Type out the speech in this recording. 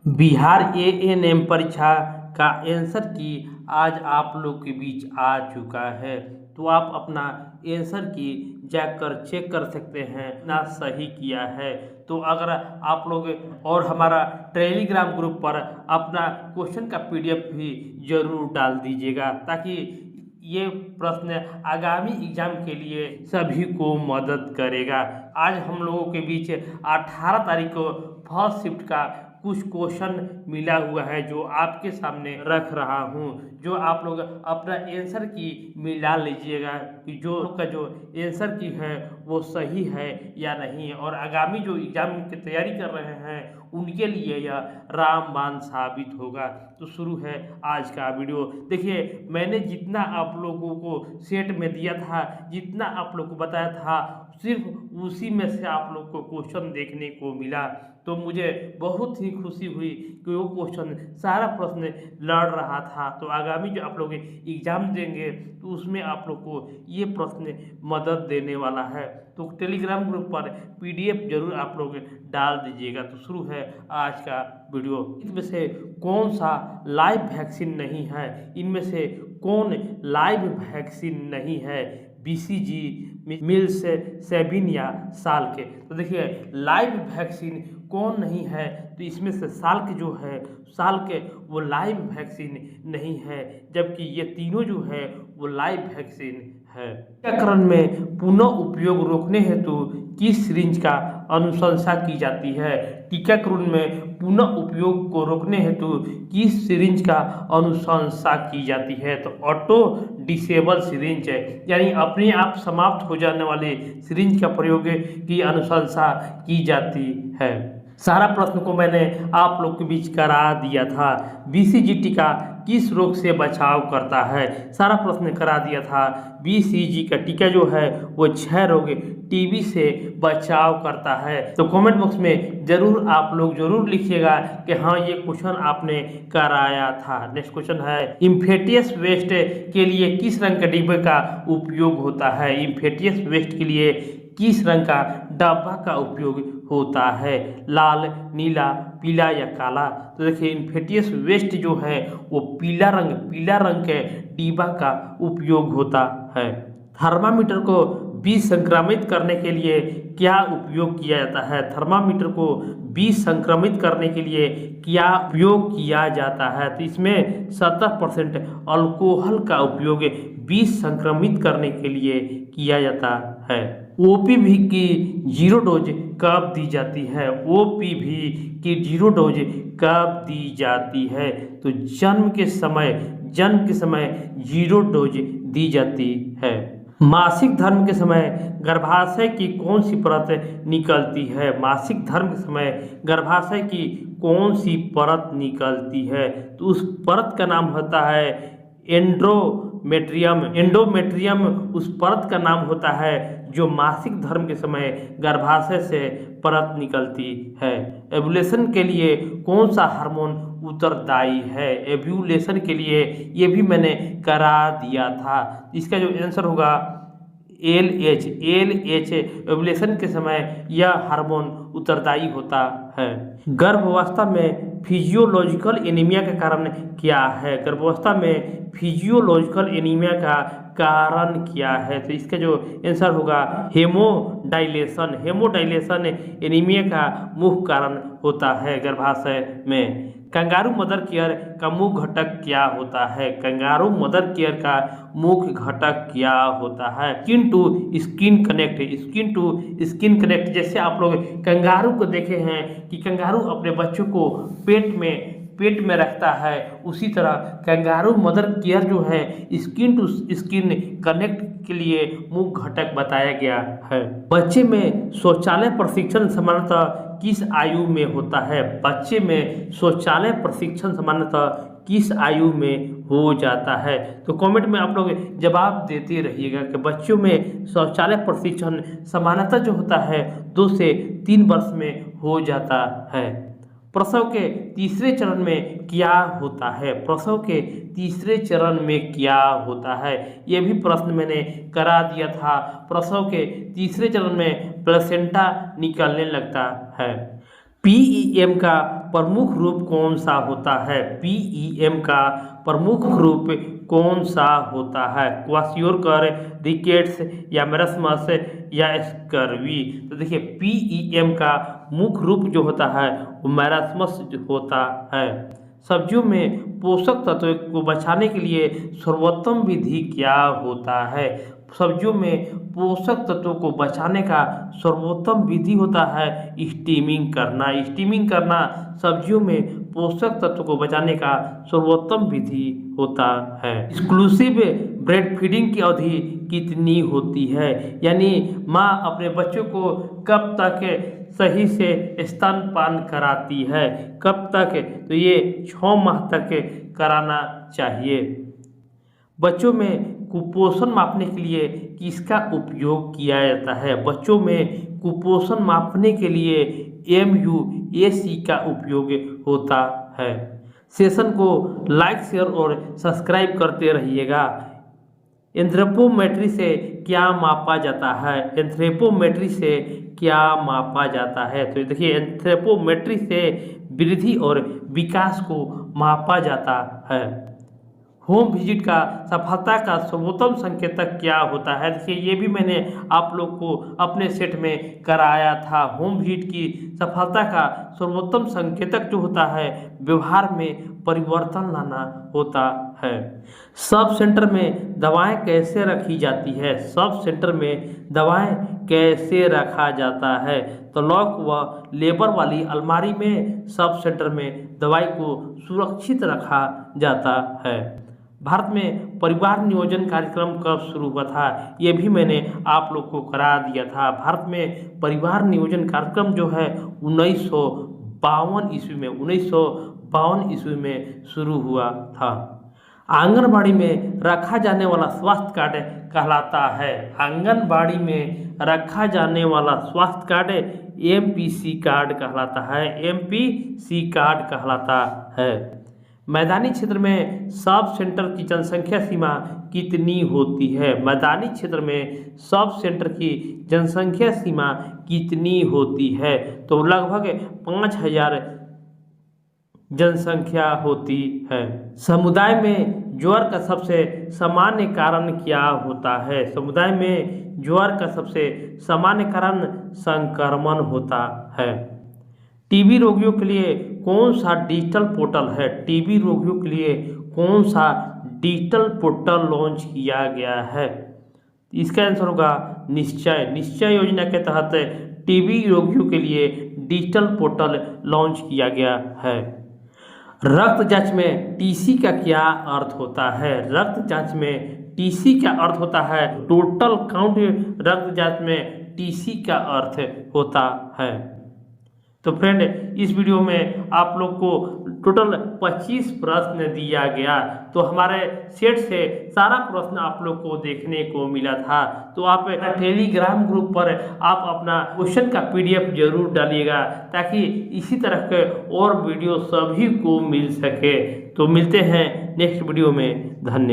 Bihar ANM परीक्षा का answer की आज आप लोग के बीच आ चुका है। तो आप अपना आंसर की जाकर चेक कर सकते हैं ना सही किया है। तो अगर आप लोग और हमारा टेलीग्राम ग्रुप पर अपना क्वेश्चन का पीडीएफ भी जरूर डाल दीजिएगा, ताकि ये प्रश्न आगामी एग्जाम के लिए सभी को मदद करेगा। आज हम लोगों के बीच 18 तारीख को फर्स्ट शिफ्ट का कुछ क्वेश्चन मिला हुआ है, जो आपके सामने रख रहा हूं, जो आप लोग अपना आंसर की मिला लीजिएगा कि जो का जो आंसर की है वो सही है या नहीं। और आगामी जो एग्जाम की तैयारी कर रहे हैं उनके लिए यह रामबाण साबित होगा। तो शुरू है आज का वीडियो। देखिए, मैंने जितना आप लोगों को सेट में दिया था, जितना आप लोग को बताया था, सिर्फ उसी में से आप लोग को क्वेश्चन देखने को मिला। तो मुझे बहुत ही खुशी हुई कि वो क्वेश्चन सारा प्रश्न लड़ रहा था। तो आगामी जो आप लोग एग्जाम देंगे तो उसमें आप लोग को ये प्रश्न मदद देने वाला है। तो टेलीग्राम ग्रुप पर पीडीएफ जरूर आप लोग डाल दीजिएगा। तो शुरू है आज का वीडियो। इनमें से कौन सा लाइव वैक्सीन नहीं है? इनमें से कौन लाइव वैक्सीन नहीं है? बीसीजी, मिल्स, सेबिन या साल के? तो देखिए, लाइव वैक्सीन कौन नहीं है? तो इसमें से साल के जो है, साल के वो लाइव वैक्सीन नहीं है, जबकि ये तीनों जो है वो लाइव वैक्सीन है। टीकाकरण में पुनः उपयोग रोकने हेतु किस सिरिंज का अनुशंसा की जाती है? टीकाकरण में पुनः उपयोग को रोकने हेतु किस सिरिंज का अनुशंसा की जाती है? तो ऑटो डिसेबल सिरिंज है, यानी अपने आप समाप्त हो जाने वाले सिरिंज का प्रयोग की अनुशंसा की जाती है। सारा प्रश्न को मैंने आप लोग के बीच करा दिया था। बीसीजी टीका किस रोग से बचाव करता है? सारा प्रश्न करा दिया था। बीसीजी का टीका जो है वो 6 रोग टीबी से बचाव करता है। तो कमेंट बॉक्स में जरूर आप लोग जरूर लिखिएगा कि हाँ, ये क्वेश्चन आपने कराया था। नेक्स्ट क्वेश्चन है, इम्फेटियस वेस्ट के लिए किस रंग के डिब्बे का उपयोग होता है? इम्फेटियस वेस्ट के लिए किस रंग का डब्बा का उपयोग होता है? लाल, नीला, पीला या काला? तो देखिए, इन्फेटियस वेस्ट जो है वो पीला रंग के डिब्बा का उपयोग होता है। थर्मामीटर को विसंक्रमित करने के लिए क्या उपयोग किया जाता है? थर्मामीटर को विसंक्रमित करने के लिए क्या उपयोग किया जाता है? तो इसमें 70% अल्कोहल का उपयोग विसंक्रमित करने के लिए किया जाता है। ओपीवी की 0 डोज कब दी जाती है? ओपीवी की 0 डोज कब दी जाती है? तो जन्म के समय 0 डोज दी जाती है। मासिक धर्म के समय गर्भाशय की कौन सी परत निकलती है? मासिक धर्म के समय गर्भाशय की कौन सी परत निकलती है? तो उस परत का नाम होता है एंडोमेट्रियम। एंडोमेट्रियम उस परत का नाम होता है जो मासिक धर्म के समय गर्भाशय से परत निकलती है। एवुलेशन के लिए कौन सा हार्मोन उत्तरदायी है? एवुलेशन के लिए ये भी मैंने करा दिया था। इसका जो आंसर होगा एलएच एवुलेशन के समय यह हार्मोन उत्तरदायी होता है। गर्भावस्था में फिजियोलॉजिकल एनीमिया का कारण क्या है? गर्भावस्था में फिजियोलॉजिकल एनीमिया का कारण क्या है? तो इसका जो आंसर होगा हेमोडाइलेशन। हेमोडाइलेशन एनीमिया का मुख्य कारण होता है गर्भाशय में। कंगारू मदर केयर का मुख्य घटक क्या होता है? कंगारू मदर केयर का मुख्य घटक क्या होता है? Skin to skin connect. Skin to skin connect, जैसे आप लोग कंगारू को देखे हैं कि कंगारू अपने बच्चों को पेट में रखता है, उसी तरह कंगारू मदर केयर जो है स्किन टू स्किन कनेक्ट के लिए मुख्य घटक बताया गया है। बच्चे में शौचालय प्रशिक्षण सामान्यतः किस आयु में होता है? बच्चे में शौचालय प्रशिक्षण सामान्यतः किस आयु में हो जाता है? तो कमेंट में आप लोग जवाब देते रहिएगा कि बच्चों में शौचालय प्रशिक्षण सामान्यतः जो होता है 2 से 3 वर्ष में हो जाता है। प्रसव के तीसरे चरण में क्या होता है? प्रसव के तीसरे चरण में क्या होता है? यह भी प्रश्न मैंने करा दिया था। प्रसव के तीसरे चरण में प्लेसेंटा निकलने लगता है। पीईएम का प्रमुख रूप कौन सा होता है? PEM का प्रमुख रूप कौन सा होता है? क्वाशियोरकर, रिकेट्स या मेरस्मस या स्कर्वी? तो देखिए PEM का मुख्य रूप जो होता है वो मेरस्मस होता है। सब्जियों में पोषक तत्व को बचाने के लिए सर्वोत्तम विधि क्या होता है? सब्जियों में पोषक तत्वों को बचाने का सर्वोत्तम विधि होता है स्टीमिंग करना। स्टीमिंग करना सब्जियों में पोषक तत्व को बचाने का सर्वोत्तम विधि होता है। एक्सक्लूसिव ब्रेड फीडिंग की अवधि कितनी होती है? यानी माँ अपने बच्चों को कब तक सही से स्तनपान कराती है? कब तक? तो ये 6 माह तक कराना चाहिए। बच्चों में कुपोषण मापने के लिए किसका उपयोग किया जाता है? बच्चों में कुपोषण मापने के लिए MUAC का उपयोग होता है। सेशन को लाइक, शेयर और सब्सक्राइब करते रहिएगा। एंथ्रोपोमेट्री से क्या मापा जाता है? एंथ्रोपोमेट्री से क्या मापा जाता है? तो देखिए एंथ्रोपोमेट्री से वृद्धि और विकास को मापा जाता है। होम विजिट का सफलता का सर्वोत्तम संकेतक क्या होता है? देखिए ये भी मैंने आप लोग को अपने सेट में कराया था। होम विजिट की सफलता का सर्वोत्तम संकेतक जो होता है व्यवहार में परिवर्तन लाना होता है। सब सेंटर में दवाएं कैसे रखी जाती है? सब सेंटर में दवाएं कैसे रखा जाता है? तो लॉक व लेबर वाली अलमारी में सब सेंटर में दवाई को सुरक्षित रखा जाता है। भारत में परिवार नियोजन कार्यक्रम कब शुरू हुआ था? ये भी मैंने आप लोग को करा दिया था। भारत में परिवार नियोजन कार्यक्रम जो है 1952 ईस्वी में शुरू हुआ था। आंगनबाड़ी में रखा जाने वाला स्वास्थ्य कार्ड कहलाता है। आंगनबाड़ी में रखा जाने वाला स्वास्थ्य कार्ड MPC कार्ड कहलाता है। MPC कार्ड कहलाता है। मैदानी क्षेत्र में सब सेंटर की जनसंख्या सीमा कितनी होती है? मैदानी क्षेत्र में सब सेंटर की जनसंख्या सीमा कितनी होती है? तो लगभग 5000 जनसंख्या होती है। समुदाय में ज्वर का सबसे सामान्य कारण क्या होता है? समुदाय में ज्वर का सबसे सामान्य कारण संक्रमण होता है। टीबी रोगियों के लिए कौन सा डिजिटल पोर्टल है? टीबी रोगियों के लिए कौन सा डिजिटल पोर्टल लॉन्च किया गया है? इसका आंसर होगा निश्चय योजना के तहत टीबी रोगियों के लिए डिजिटल पोर्टल लॉन्च किया गया है। रक्त जांच में TC का क्या अर्थ होता है? रक्त जांच में TC का अर्थ होता है टोटल काउंट। रक्त जांच में TC का अर्थ होता है। तो फ्रेंड इस वीडियो में आप लोग को टोटल 25 प्रश्न दिया गया। तो हमारे सेट से सारा प्रश्न आप लोग को देखने को मिला था। तो आप टेलीग्राम ग्रुप पर आप अपना क्वेश्चन का PDF जरूर डालिएगा ताकि इसी तरह के और वीडियो सभी को मिल सके। तो मिलते हैं नेक्स्ट वीडियो में। धन्यवाद।